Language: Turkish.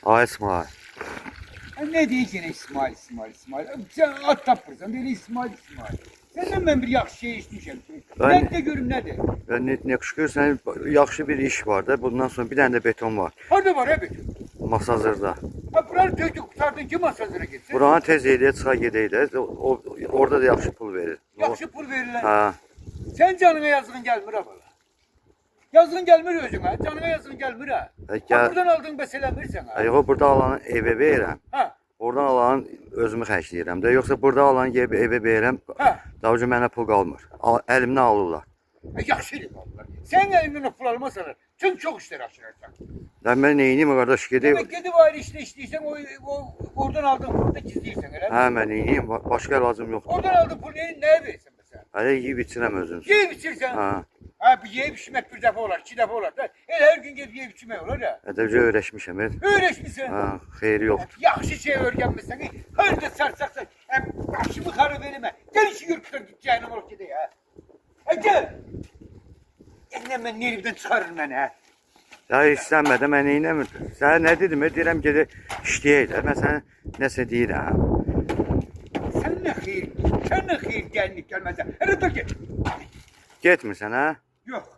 Ay İsmail. Ne diyeceksin İsmail, İsmail, İsmail. Sen at tapırsan böyle İsmail, İsmail. Senden ben bir yaxşı şey içmişim. Ben de görüm nedir? Ne şükür senin yaxşı bir iş var da. Bundan sonra bir tane de beton var. Harada var abi? Masazırda. Ha buranı tökdü kurtardın ki masajına gitsin. Buranı tez eləyə çıxa gedək də. Orada da yaxşı pul verir. Yaxşı pul verirler. Ha. Sen canına yazığın gelmir ha bana. Yazığın gelmir özüne. Canına yazığın gelmir ha. Gel. Buradan aldığın mesela verirsen ha. Yox, burada alanı evə verirəm. Ha. Oradan alan özümü xərcləyirəm də. Yoxsa burada alan evə verirəm. Ha. Davacı mənə pul qalmır. Əlimdən alırlar. Yaxşıydı vallahi. Sen elinden o pul almasalar. Çünkü çok işler açılacak. Mən neyniyim qardaş gedib. Demek ki var işte işliysen o oradan aldığın pulu da gizliysen öyle. Hə, mən neyniyim? Başqa ilacım yoxdur. Oradan aldığın pulu neye verirsen mesela? Hələ yeyib içirəm özüm. Yiyip içirsen. Ha. Ha bir yiyip içmek bir defa olar, iki defa olar. Da. Her gün gelip yiyip içmek olar ya. Ədəbcə öyrəşmişəm. Öğreşmişsin. Ha, xeyri yoxdur. Yaxşı şey öğrenmişsin. Her de sarsaksan. Başımı karı verime. Gel işi yürütür git cehennem olup gide ya. Gel. Yeniden ben yerimden çıkarırım beni ha. Ya istənmədə mən neynəmirdim. Sənə nə dedim? Deyirəm gedək işləyək də. Mən sənə nəsə deyirəm. Sen ne hayır gelmez. Hele dur git. Getmirsən, hə? Yok.